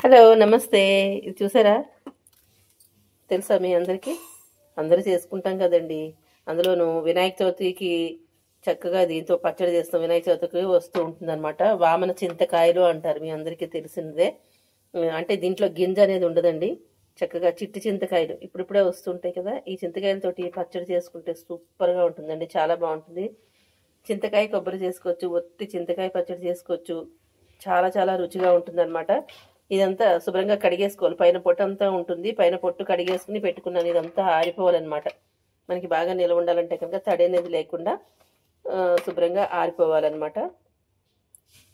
Hello నమస్తే. ఇది చూసారా? తెలుసా మీ అందరికీ? అందరూ చేసుకుంటాం కదండి. అందులోనూ వినాయక చవితికి చక్కగా దీంతో పచ్చడి చేస్తాం. వినాయక చవితికి వస్తూ ఉంటుందన్నమాట. వామన చింతకాయలు అంటారు, మీ అందరికీ తెలిసిందే. అంటే దీంట్లో గింజ అనేది ఉండదండి. చక్కగా చిట్టి చింతకాయలు ఇప్పుడిప్పుడే వస్తుంటాయి కదా, ఈ చింతకాయలతోటి పచ్చడి చేసుకుంటే సూపర్గా ఉంటుందండి, చాలా బాగుంటుంది. చింతకాయ కొబ్బరి చేసుకోవచ్చు, ఒట్టి చింతకాయ పచ్చడి చేసుకోవచ్చు, చాలా చాలా రుచిగా ఉంటుందన్నమాట. ఇదంతా శుభ్రంగా కడిగేసుకోవాలి. పైన పొట్టు అంతా ఉంటుంది, పైన పొట్టు కడిగేసుకుని పెట్టుకున్నాను. ఇదంతా ఆరిపోవాలన్నమాట. మనకి బాగా నిల్వ ఉండాలంటే కనుక తడి అనేది లేకుండా శుభ్రంగా ఆరిపోవాలన్నమాట.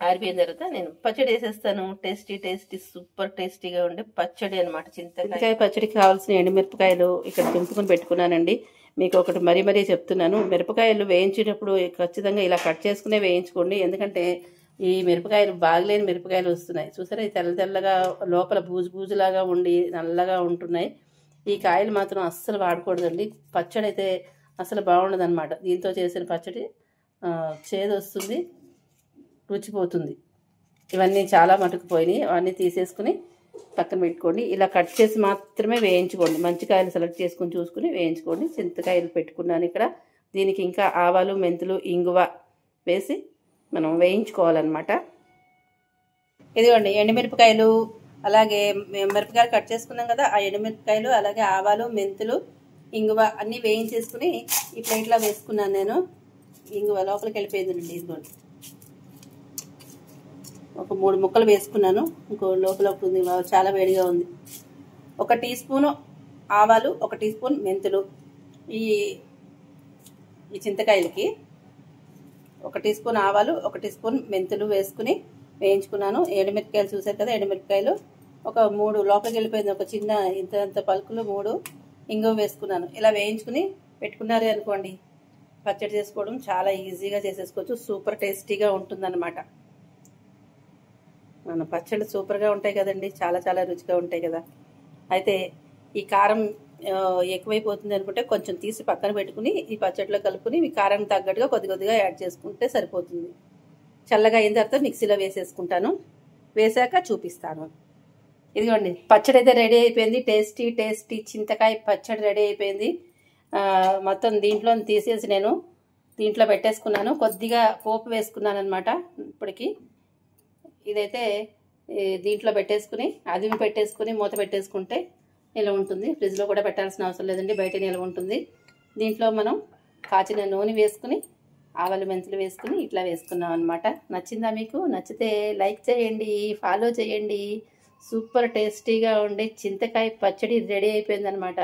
ఆరిపోయిన తర్వాత నేను పచ్చడి వేసేస్తాను. టేస్టీ టేస్టీ సూపర్ టేస్టీగా ఉండే పచ్చడి అనమాట. చింతకాయ పచ్చడికి కావాల్సిన ఎండుమిరపకాయలు ఇక్కడ తుంపుకొని పెట్టుకున్నానండి. మీకు ఒకటి మరీ మరీ చెప్తున్నాను, మిరపకాయలు వేయించేటప్పుడు ఖచ్చితంగా ఇలా కట్ చేసుకునే వేయించుకోండి. ఎందుకంటే ఈ మిరపకాయలు బాగలేని మిరపకాయలు వస్తున్నాయి చూసారా, ఈ తెల్ల తెల్లగా లోపల బూజు బూజులాగా ఉండి నల్లగా ఉంటున్నాయి. ఈ కాయలు మాత్రం అస్సలు వాడకూడదండి. పచ్చడి అయితే అసలు బాగుండదు అనమాట. దీంతో చేసిన పచ్చడి చేదు వస్తుంది, రుచిపోతుంది. ఇవన్నీ చాలా మటుకు పోయినాయి, అవన్నీ తీసేసుకుని పక్కన పెట్టుకోండి. ఇలా కట్ చేసి మాత్రమే వేయించుకోండి. మంచి కాయలు సెలెక్ట్ చేసుకుని చూసుకుని వేయించుకోండి. చింతకాయలు పెట్టుకున్నాను ఇక్కడ. దీనికి ఇంకా ఆవాలు, మెంతులు, ఇంగువ వేసి మనం వేయించుకోవాలన్నమాట. ఇదిగోండి ఎండుమిరపకాయలు, అలాగే మిరపకాయలు కట్ చేసుకున్నాం కదా, ఆ ఎండుమిరపకాయలు అలాగే ఆవాలు, మెంతులు, ఇంగువ అన్నీ వేయించేసుకుని ఈ ప్లేట్లో వేసుకున్నాను నేను. ఇంగువ లోపలికి వెళ్ళిపోయిందండి. ఇదిగోండి ఒక 3 ముక్కలు వేసుకున్నాను. ఇంకో లోపల ఉంది, చాలా వేడిగా ఉంది. 1 టీ స్పూను ఆవాలు, 1 టీ స్పూన్ మెంతులు, ఈ చింతకాయలకి 1 టీ స్పూన్ ఆవాలు, 1 టీ స్పూన్ మెంతులు వేసుకుని వేయించుకున్నాను. ఎండుమిరపకాయలు చూసారు కదా, ఎండుమిరపకాయలు ఒక 3 లోపలికి వెళ్ళిపోయింది, ఒక చిన్న ఇంత పలుకులు 3 ఇంగువ వేసుకున్నాను. ఇలా వేయించుకుని పెట్టుకున్నారే అనుకోండి, పచ్చడి చేసుకోవడం చాలా ఈజీగా చేసేసుకోవచ్చు. సూపర్ టేస్టీగా ఉంటుందన్నమాట. మన పచ్చళ్ళు సూపర్గా ఉంటాయి కదండి, చాలా చాలా రుచిగా ఉంటాయి కదా. అయితే ఈ కారం ఎక్కువైపోతుంది అనుకుంటే కొంచెం తీసి పక్కన పెట్టుకుని ఈ పచ్చడిలో కలుపుకుని మీ కారం తగ్గట్టుగా కొద్ది కొద్దిగా యాడ్ చేసుకుంటే సరిపోతుంది. చల్లగా అయిన తర్వాత మిక్సీలో వేసేసుకుంటాను, వేసాక చూపిస్తాను. ఇదిగోండి పచ్చడి అయితే రెడీ అయిపోయింది. టేస్టీ టేస్టీ చింతకాయ పచ్చడి రెడీ అయిపోయింది. మొత్తం దీంట్లో తీసేసి నేను దీంట్లో పెట్టేసుకున్నాను. కొద్దిగా పోపు వేసుకున్నాను అనమాట. ఇప్పటికి ఇదైతే దీంట్లో పెట్టేసుకుని అదిమి పెట్టేసుకుని మూత పెట్టేసుకుంటే నిల్వ ఉంటుంది. ఫ్రిడ్జ్లో కూడా పెట్టాల్సిన అవసరం లేదండి, బయట నిల్వ ఉంటుంది. దీంట్లో మనం కాచిన నూనె వేసుకుని ఆవాలు, మెంతులు వేసుకుని ఇట్లా వేసుకున్నాం అనమాట. నచ్చిందా మీకు? నచ్చితే లైక్ చేయండి, ఫాలో చేయండి. సూపర్ టేస్టీగా ఉండే చింతకాయ పచ్చడి రెడీ అయిపోయిందనమాట.